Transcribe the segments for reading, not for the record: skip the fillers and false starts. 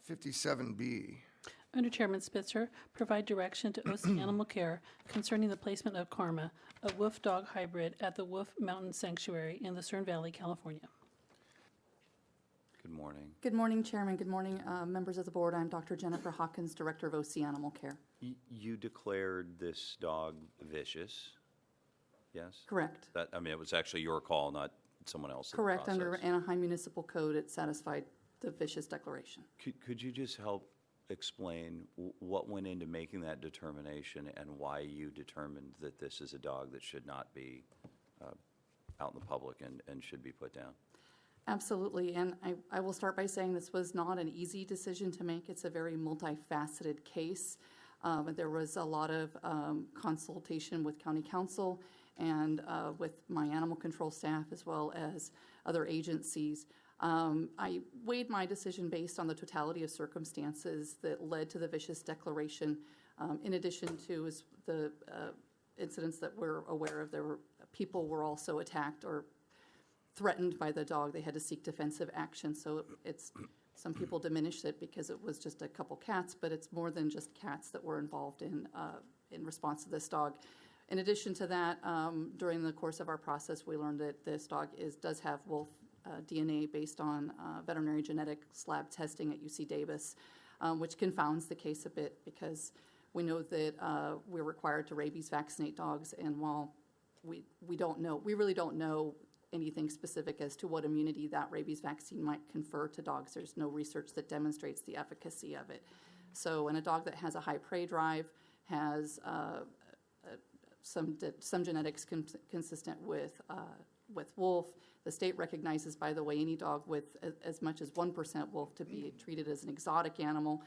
57B. Under Chairman Spitzer, provide direction to OC Animal Care concerning the placement of Karma, a wolf-dog hybrid, at the Wolf Mountain Sanctuary in Lucerne Valley, California. Good morning. Good morning, Chairman. Good morning, members of the board. I'm Dr. Jennifer Hawkins, Director of OC Animal Care. You declared this dog vicious, yes? Correct. I mean, it was actually your call, not someone else's. Correct. Under Anaheim Municipal Code, it satisfied the vicious declaration. Could you just help explain what went into making that determination and why you determined that this is a dog that should not be out in the public and should be put down? Absolutely, and I will start by saying this was not an easy decision to make. It's a very multifaceted case. There was a lot of consultation with county council and with my animal control staff as well as other agencies. I weighed my decision based on the totality of circumstances that led to the vicious declaration. In addition to the incidents that we're aware of, people were also attacked or threatened by the dog. They had to seek defensive action. So some people diminish it because it was just a couple cats, but it's more than just cats that were involved in response to this dog. In addition to that, during the course of our process, we learned that this dog does have wolf DNA based on veterinary genetics lab testing at UC Davis, which confounds the case a bit because we know that we're required to rabies vaccinate dogs, and while we really don't know anything specific as to what immunity that rabies vaccine might confer to dogs. There's no research that demonstrates the efficacy of it. So in a dog that has a high prey drive, has some genetics consistent with wolf, the state recognizes, by the way, any dog with as much as 1% wolf to be treated as an exotic animal.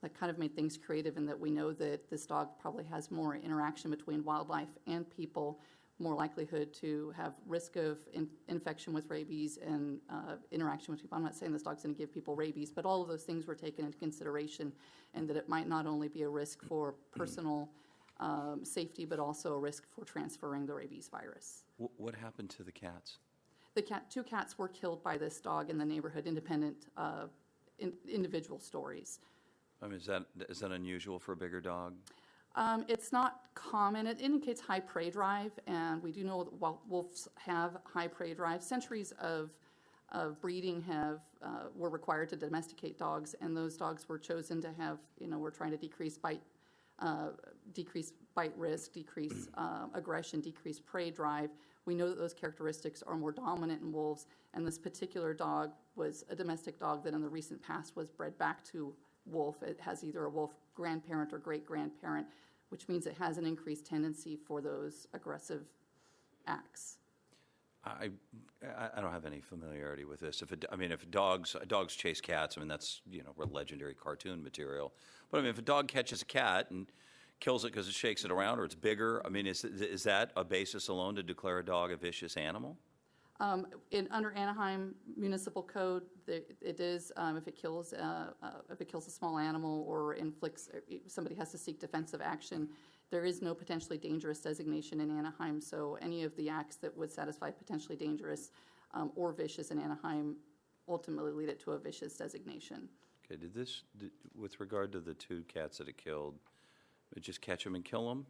That kind of made things creative in that we know that this dog probably has more interaction between wildlife and people, more likelihood to have risk of infection with rabies and interaction with people. I'm not saying this dog's going to give people rabies, but all of those things were taken into consideration, and that it might not only be a risk for personal safety, but also a risk for transferring the rabies virus. What happened to the cats? Two cats were killed by this dog in the neighborhood, independent individual stories. I mean, is that unusual for a bigger dog? It's not common. It indicates high prey drive, and we do know that wolves have high prey drive. Centuries of breeding were required to domesticate dogs, and those dogs were chosen to have, we're trying to decrease bite risk, decrease aggression, decrease prey drive. We know that those characteristics are more dominant in wolves, and this particular dog was a domestic dog that in the recent past was bred back to wolf. It has either a wolf grandparent or great-grandparent, which means it has an increased tendency for those aggressive acts. I don't have any familiarity with this. If dogs chase cats, that's legendary cartoon material. But if a dog catches a cat and kills it because it shakes it around or it's bigger, is that a basis alone to declare a dog a vicious animal? Under Anaheim Municipal Code, it is if it kills a small animal or inflicts, somebody has to seek defensive action. There is no potentially dangerous designation in Anaheim, so any of the acts that would satisfy potentially dangerous or vicious in Anaheim ultimately lead it to a vicious designation. Okay. With regard to the two cats that it killed, it just catch them and kill them?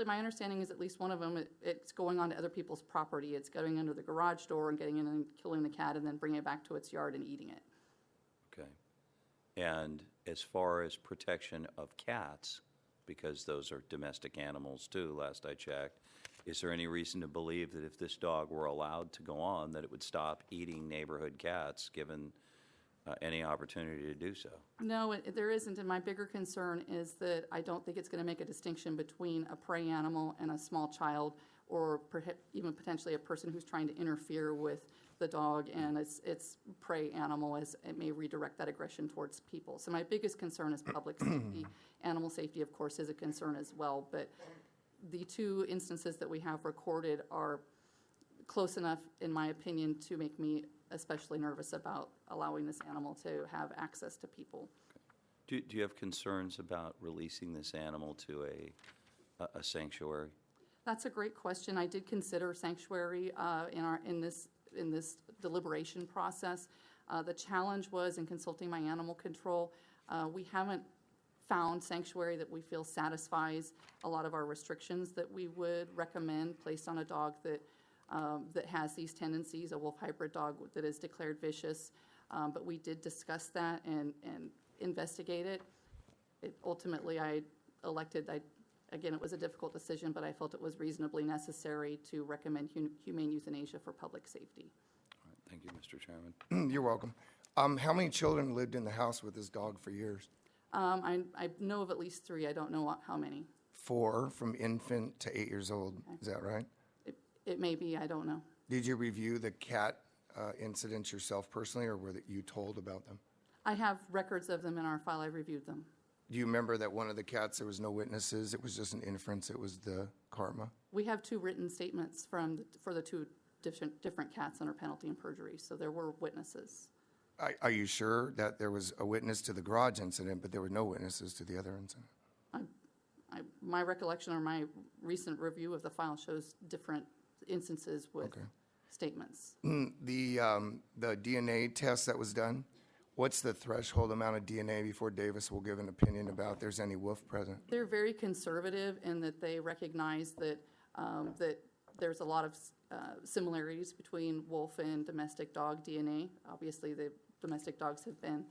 My understanding is at least one of them, it's going onto other people's property. It's going under the garage door and getting in and killing the cat and then bringing it back to its yard and eating it. Okay. And as far as protection of cats, because those are domestic animals too, last I checked, is there any reason to believe that if this dog were allowed to go on, that it would stop eating neighborhood cats, given any opportunity to do so? No, there isn't, and my bigger concern is that I don't think it's going to make a distinction between a prey animal and a small child, or even potentially a person who's trying to interfere with the dog and its prey animal, as it may redirect that aggression towards people. So my biggest concern is public safety. Animal safety, of course, is a concern as well, but the two instances that we have recorded are close enough, in my opinion, to make me especially nervous about allowing this animal to have access to people. Do you have concerns about releasing this animal to a sanctuary? That's a great question. I did consider sanctuary in this deliberation process. The challenge was in consulting my animal control, we haven't found sanctuary that we feel satisfies a lot of our restrictions that we would recommend placed on a dog that has these tendencies, a wolf hybrid dog that is declared vicious. But we did discuss that and investigate it. Ultimately, again, it was a difficult decision, but I felt it was reasonably necessary to recommend humane euthanasia for public safety. All right, thank you, Mr. Chairman. You're welcome. How many children lived in the house with this dog for years? I know of at least 3. I don't know how many. 4, from infant to 8 years old. Okay. Is that right? It may be, I don't know. Did you review the cat incidents yourself personally, or were you told about them? I have records of them in our file. I reviewed them. Do you remember that one of the cats, there was no witnesses? It was just an inference. It was the karma. We have 2 written statements for the 2 different cats under penalty and perjury, so there were witnesses. Are you sure that there was a witness to the garage incident, but there were no witnesses to the other incident? My recollection or my recent review of the file shows different instances with Okay. statements. The DNA test that was done, what's the threshold amount of DNA before Davis will give an opinion about there's any wolf present? They're very conservative in that they recognize that there's a lot of similarities between wolf and domestic dog DNA. Obviously, the domestic dogs have been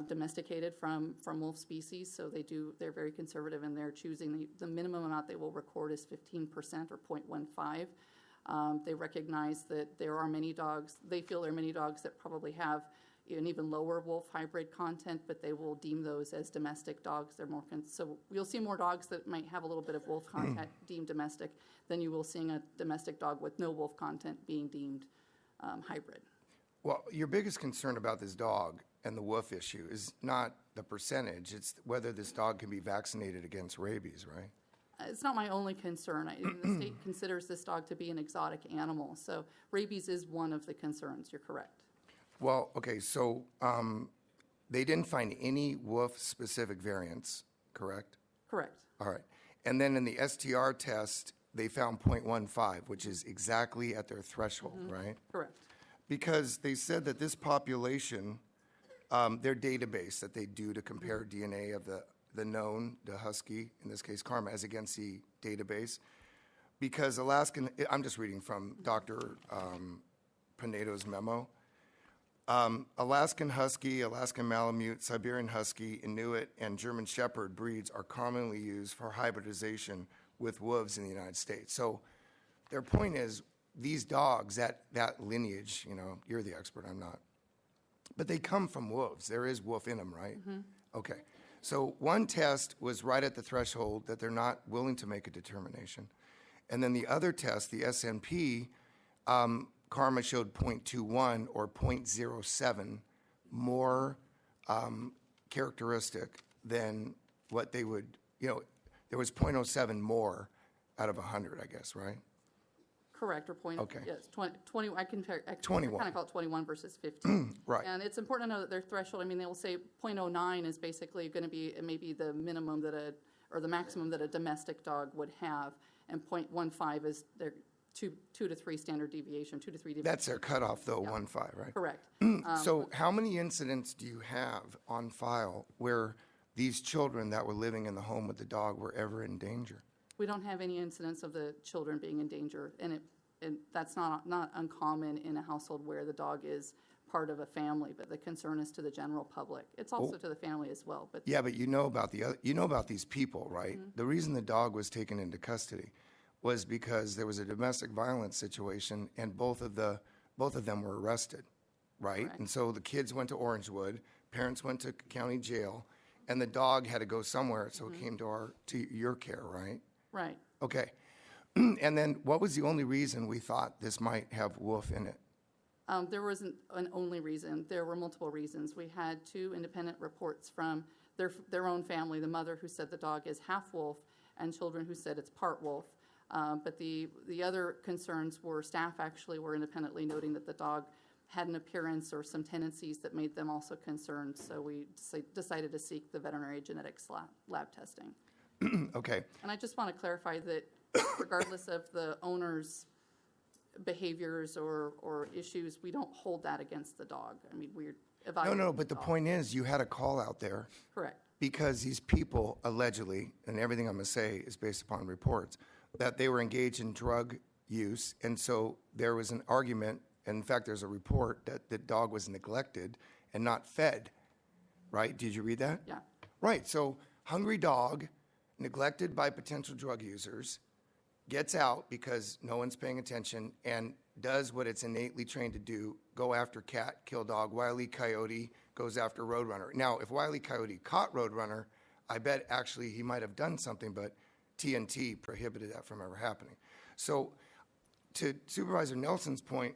domesticated from wolf species, so they're very conservative, and they're choosing the minimum amount they will record is 15% or 0.15. They recognize that there are many dogs. They feel there are many dogs that probably have an even lower wolf hybrid content, but they will deem those as domestic dogs. They're more so you'll see more dogs that might have a little bit of wolf content deemed domestic than you will seeing a domestic dog with no wolf content being deemed hybrid. Well, your biggest concern about this dog and the wolf issue is not the percentage, it's whether this dog can be vaccinated against rabies, right? It's not my only concern. The state considers this dog to be an exotic animal, so rabies is one of the concerns. You're correct. Well, okay, so they didn't find any wolf-specific variants, correct? Correct. All right. And then in the STR test, they found 0.15, which is exactly at their threshold, right? Correct. Because they said that this population, their database that they do to compare DNA of the known, the Husky, in this case Karma, as against the database, because I'm just reading from Dr. Pineto's memo, Alaskan Husky, Alaskan Malamute, Siberian Husky, Inuit, and German Shepherd breeds are commonly used for hybridization with wolves in the United States. So their point is, these dogs, that lineage, you're the expert, I'm not, but they come from wolves. There is wolf in them, right? Okay. So one test was right at the threshold that they're not willing to make a determination. And then the other test, the SNP, Karma showed 0.21 or 0.07 more characteristic than what they would, there was 0.07 more out of 100, I guess, right? Correct, or point. Okay. Yes, 20, I kind 21. of call it 21 versus 15. Right. And it's important to know that their threshold, they will say 0.09 is basically going to be maybe the minimum or the maximum that a domestic dog would have, and 0.15 is their 2 to 3 standard deviation, 2 to 3 deviation. That's their cutoff, though, 1.5, right? Correct. So how many incidents do you have on file where these children that were living in the home with the dog were ever in danger? We don't have any incidents of the children being in danger, and that's not uncommon in a household where the dog is part of a family, but the concern is to the general public. It's also to the family as well. But yeah, but you know about these people, right? The reason the dog was taken into custody was because there was a domestic violence situation, and both of them were arrested, right? Correct. And so the kids went to Orangewood, parents went to county jail, and the dog had to go somewhere, so it came to your care, right? Right. Okay. And then what was the only reason we thought this might have wolf in it? There wasn't an only reason. There were multiple reasons. We had 2 independent reports from their own family, the mother who said the dog is half wolf, and children who said it's part wolf. But the other concerns were staff actually were independently noting that the dog had an appearance or some tendencies that made them also concerned. So we decided to seek the veterinary genetics lab testing. Okay. And I just want to clarify that regardless of the owner's behaviors or issues, we don't hold that against the dog. I mean, we're No, evaluating. no, but the point is, you had a call out there Correct. because these people allegedly, and everything I'm going to say is based upon reports, that they were engaged in drug use, and so there was an argument, and in fact, there's a report that the dog was neglected and not fed, right? Did you read that? Yeah. Right, so hungry dog, neglected by potential drug users, gets out because no one's paying attention and does what it's innately trained to do, go after cat, kill dog. Wile E. Coyote goes after Roadrunner. Now, if Wile E. Coyote caught Roadrunner, I bet actually he might have done something, but TNT prohibited that from ever happening. So to Supervisor Nelson's point,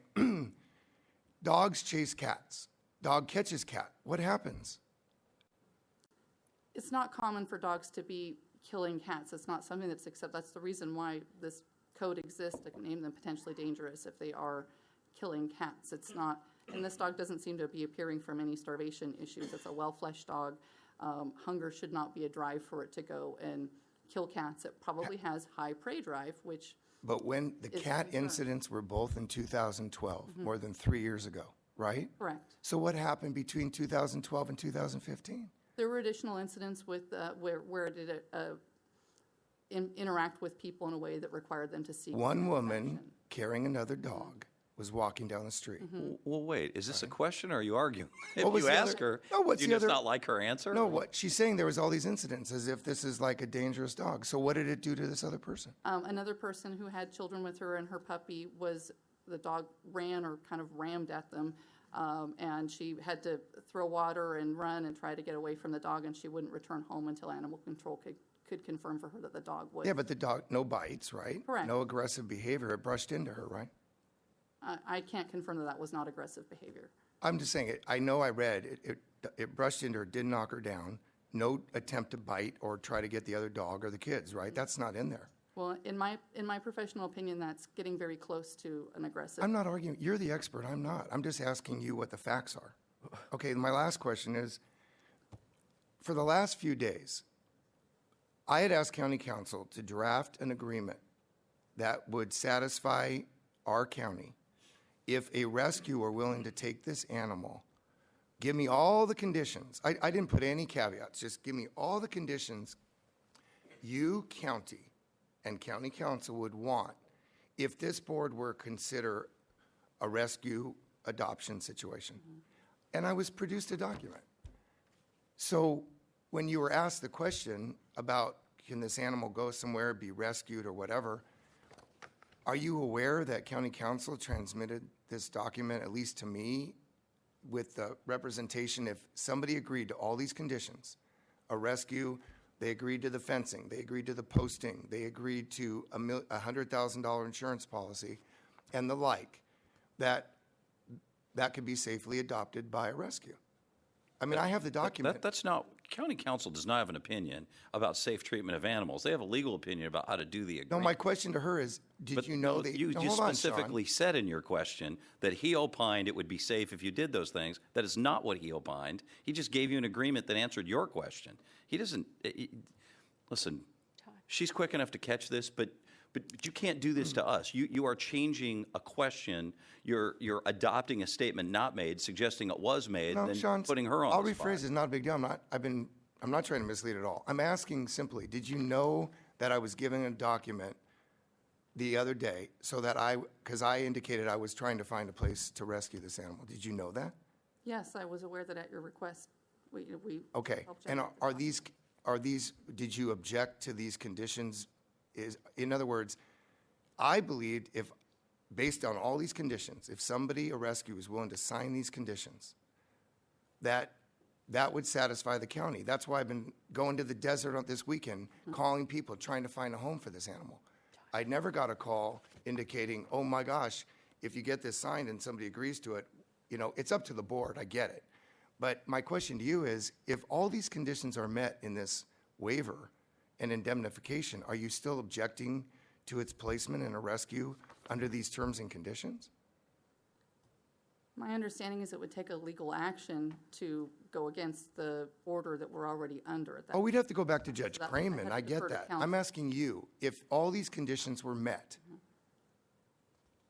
dogs chase cats. Dog catches cat. What happens? It's not common for dogs to be killing cats. It's not something that's accepted. That's the reason why this code exists, to name them potentially dangerous if they are killing cats. It's not, and this dog doesn't seem to be appearing from any starvation issues. It's a well-fleshed dog. Hunger should not be a drive for it to go and kill cats. It probably has high prey drive, which But when the Is cat concerned. incidents were both in 2012, more than 3 years ago, right? correct. So what happened between 2012 and 2015? There were additional incidents with where it did interact with people in a way that required them to seek. One woman protection. carrying another dog was walking down the street. Well, wait, is this a question or are you arguing? What If was you the ask other- her, No, what's do you the just other- not like her answer? No, what she's saying, there was all these incidents as if this is like a dangerous dog. So what did it do to this other person? Another person who had children with her and her puppy the dog ran or kind of rammed at them. And she had to throw water and run and try to get away from the dog, and she wouldn't return home until animal control could confirm for her that the dog was. Yeah, but the dog, no bites, right? Correct. No aggressive behavior. It brushed into her, right? I can't confirm that that was not aggressive behavior. I'm just saying, I know I read, it brushed into her, didn't knock her down, no attempt to bite or try to get the other dog or the kids, right? That's not in there. Well, in my professional opinion, that's getting very close to an aggressive. I'm not arguing, you're the expert, I'm not. I'm just asking you what the facts are. Okay, my last question is, for the last few days, I had asked county council to draft an agreement that would satisfy our county if a rescue were willing to take this animal, give me all the conditions. I didn't put any caveats, just give me all the conditions you, county, and county council would want if this board were to consider a rescue adoption situation. And I was produced a document. So when you were asked the question about can this animal go somewhere, be rescued or whatever, are you aware that county council transmitted this document, at least to me, with the representation if somebody agreed to all these conditions, a rescue, they agreed to the fencing, they agreed to the posting, they agreed to a $100,000 insurance policy and the like, that could be safely adopted by a rescue? I mean, I have the document. That's not, county council does not have an opinion about safe treatment of animals. They have a legal opinion about how to do the No, agreement. my question to her is, did But you know no, that? you No, just hold on, Sean. specifically said in your question that he opined it would be safe if you did those things. That is not what he opined. He just gave you an agreement that answered your question. He doesn't, listen, she's quick enough to catch this, but you can't do this to us. You are changing a question. You're adopting a statement not made, suggesting it was made, No, then Sean, putting her on I'll the rephrase spot. it. It's not a big deal. I'm not trying to mislead at all. I'm asking simply, did you know that I was giving a document the other day so that because I indicated I was trying to find a place to rescue this animal. Did you know that? Yes, I was aware that at your request, we. Okay. helped And generate the are these, did you object to these conditions? In other words, I believed if, based on all these conditions, if somebody, a rescue, was willing to sign these conditions, that would satisfy the county. That's why I've been going to the desert this weekend, calling people, trying to find a home for this animal. I never got a call indicating, oh my gosh, if you get this signed and somebody agrees to it, it's up to the board, I get it. But my question to you is, if all these conditions are met in this waiver and indemnification, are you still objecting to its placement in a rescue under these terms and conditions? My understanding is it would take a legal action to go against the order that we're already under at that. Oh, we'd have to go back to Judge That- I'd Cramen, have I to get defer to that. counsel. I'm asking you, if all these conditions were met,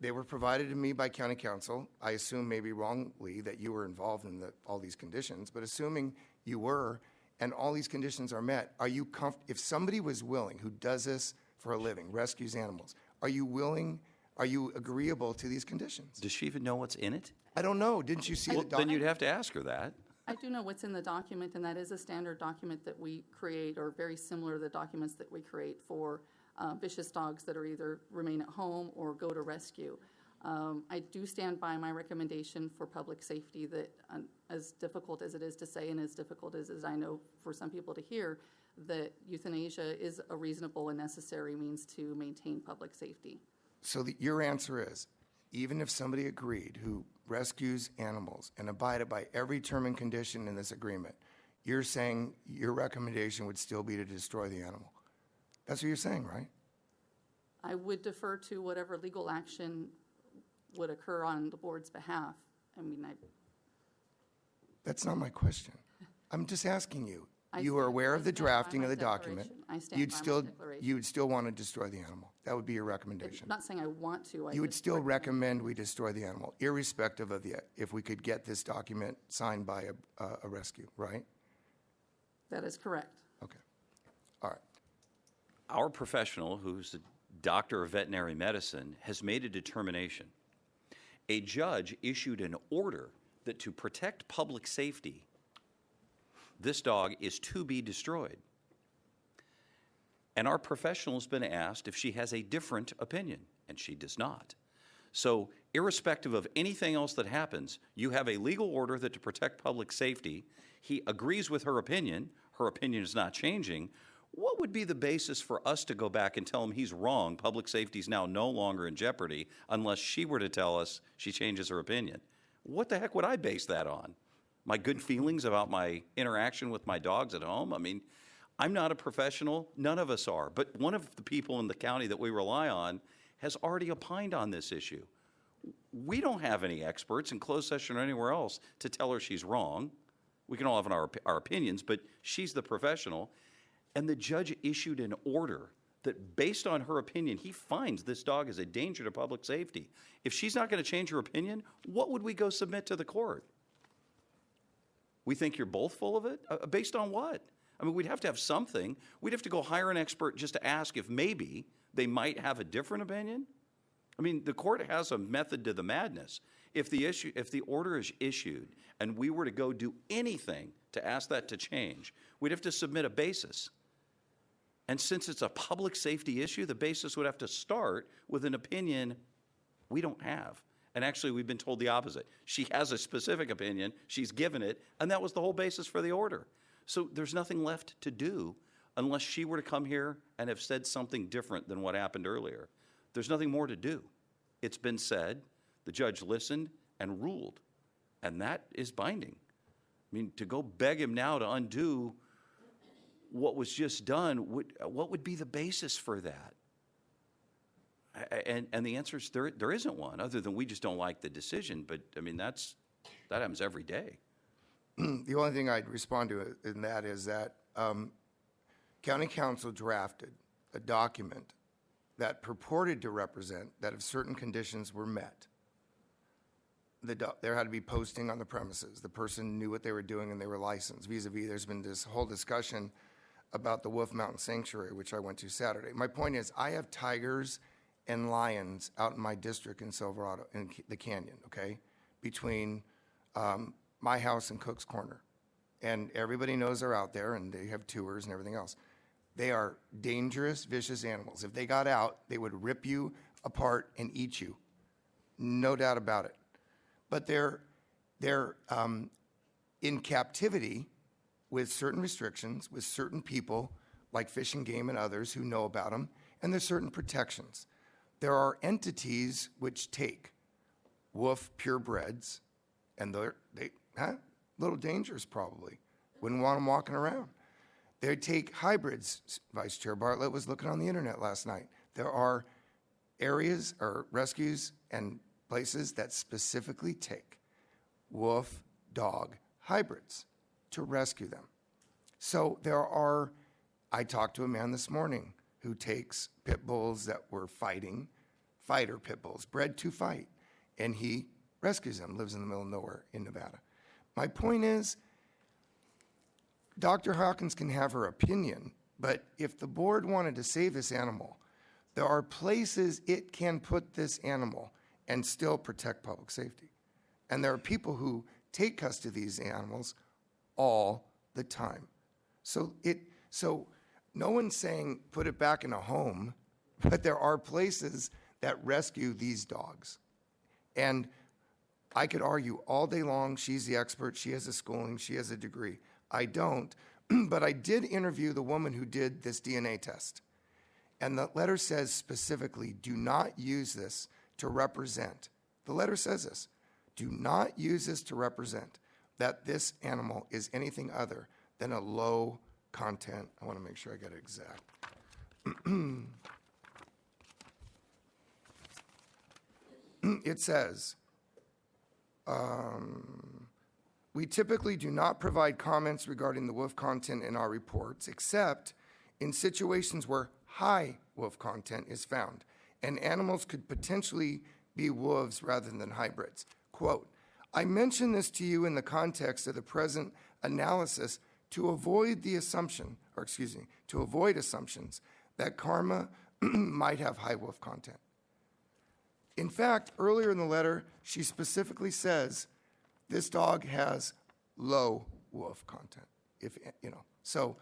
They were provided to me by county council. I assume maybe wrongly that you were involved in all these conditions, but assuming you were, and all these conditions are met, are you if somebody was willing, who does this for a living, rescues animals, are you agreeable to these conditions? Does she even know what's in it? I don't know. Didn't you see the Well, then document? you'd have to ask her that. I do know what's in the document, and that is a standard document that we create, or very similar to the documents that we create for vicious dogs that are either remain at home or go to rescue. I do stand by my recommendation for public safety that, as difficult as it is to say and as difficult as I know for some people to hear, that euthanasia is a reasonable and necessary means to maintain public safety. So your answer is, even if somebody agreed who rescues animals and abided by every term and condition in this agreement, you're saying your recommendation would still be to destroy the animal? That's what you're saying, right? I would defer to whatever legal action would occur on the board's behalf. I mean, That's not my question. I'm just asking you. I You are stand- aware I of the stand by drafting my of the document. declaration. I stand You'd by my still, declaration. you would still want to destroy the animal. That would be your I'm recommendation. not saying I want to. You would still recommend we destroy the animal, irrespective of if we could get this document signed by a rescue, right? That is correct. Okay. All right. Our professional, who's a doctor of veterinary medicine, has made a determination. A judge issued an order that to protect public safety, this dog is to be destroyed. And our professional has been asked if she has a different opinion, and she does not. So irrespective of anything else that happens, you have a legal order that to protect public safety. He agrees with her opinion is not changing. What would be the basis for us to go back and tell him he's wrong, public safety is now no longer in jeopardy, unless she were to tell us she changes her opinion? What the heck would I base that on? My good feelings about my interaction with my dogs at home? I mean, I'm not a professional, none of us are, but one of the people in the county that we rely on has already opined on this issue. We don't have any experts in closed session or anywhere else to tell her she's wrong. We can all have our opinions, but she's the professional. And the judge issued an order that based on her opinion, he finds this dog is a danger to public safety. If she's not going to change her opinion, what would we go submit to the court? We think you're both full of it? Based on what? I mean, we'd have to have something. We'd have to go hire an expert just to ask if maybe they might have a different opinion. I mean, the court has a method to the madness. If the order is issued and we were to go do anything to ask that to change, we'd have to submit a basis. And since it's a public safety issue, the basis would have to start with an opinion we don't have. And actually, we've been told the opposite. She has a specific opinion, she's given it, and that was the whole basis for the order. So there's nothing left to do unless she were to come here and have said something different than what happened earlier. There's nothing more to do. It's been said, the judge listened and ruled, and that is binding. I mean, to go beg him now to undo what was just done, what would be the basis for that? And the answer is there isn't one, other than we just don't like the decision. But I mean, that happens every day. The only thing I'd respond to in that is that county council drafted a document that purported to represent that if certain conditions were met, there had to be posting on the premises. The person knew what they were doing and they were licensed. Vis-a-vis, there's been this whole discussion about the Wolf Mountain Sanctuary, which I went to Saturday. My point is, I have tigers and lions out in my district in Silverado, in the canyon, okay, between my house and Cook's Corner. And everybody knows they're out there, and they have tours and everything else. They are dangerous, vicious animals. If they got out, they would rip you apart and eat you. No doubt about it. But they're in captivity with certain restrictions, with certain people, like Fish and Game and others who know about them, and there's certain protections. There are entities which take wolf purebreds, and they're little dangerous probably. Wouldn't want them walking around. They take hybrids. Vice Chair Bartlett was looking on the internet last night. There are areas or rescues and places that specifically take wolf dog hybrids to rescue them. So I talked to a man this morning who takes pit bulls that were fighting fighter pit bulls, bred to fight, and he rescues them, lives in the middle of nowhere in Nevada. My point is, Dr. Hawkins can have her opinion, but if the board wanted to save this animal, there are places it can put this animal and still protect public safety. And there are people who take custody of these animals all the time. So no one's saying put it back in a home, but there are places that rescue these dogs. And I could argue all day long, she's the expert, she has a schooling, she has a degree. I don't, but I did interview the woman who did this DNA test. And the letter says specifically, do not use this to represent. The letter says this, do not use this to represent that this animal is anything other than a low content. I want to make sure I get it exact. It says, we typically do not provide comments regarding the wolf content in our reports, except in situations where high wolf content is found, and animals could potentially be wolves rather than hybrids. Quote, I mention this to you in the context of the present analysis to avoid the assumption, to avoid assumptions that Karma might have high wolf content. In fact, earlier in the letter, she specifically says this dog has low wolf content. If you know, so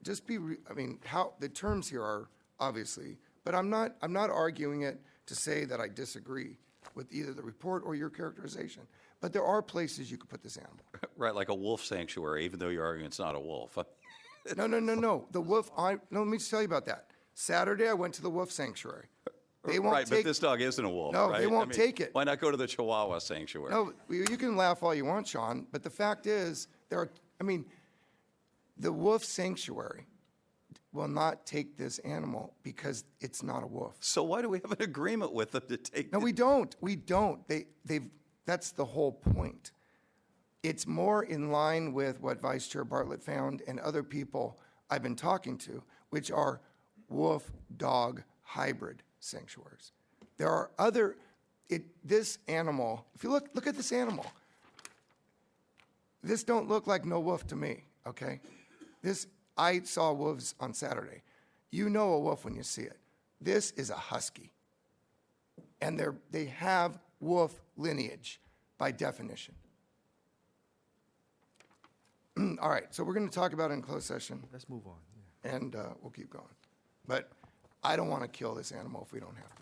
just be. How the terms here are obviously, but I'm not arguing it to say that I disagree with either the report or your characterization. But there are places you could put this animal. Right, like a wolf sanctuary, even though you're arguing it's not a wolf. No. The wolf. Let me just tell you about that. Saturday, I went to the wolf sanctuary. They won't right, take, but this dog isn't a wolf, No, right? they won't take it. Why not go to the Chihuahua sanctuary? No, you can laugh all you want, Sean, but the fact is, the wolf sanctuary will not take this animal because it's not a wolf. So why do we have an agreement with them to take? No, we don't. We don't. That's the whole point. It's more in line with what Vice Chair Bartlett found and other people I've been talking to, which are wolf-dog hybrid sanctuaries. There are other, this animal, if you look at this animal, this don't look like no wolf to me, okay? I saw wolves on Saturday. You know a wolf when you see it. This is a husky. And they have wolf lineage by definition. All right, so we're going to talk about it in closed session. Let's move on. And we'll keep going. But I don't want to kill this animal if we don't have to.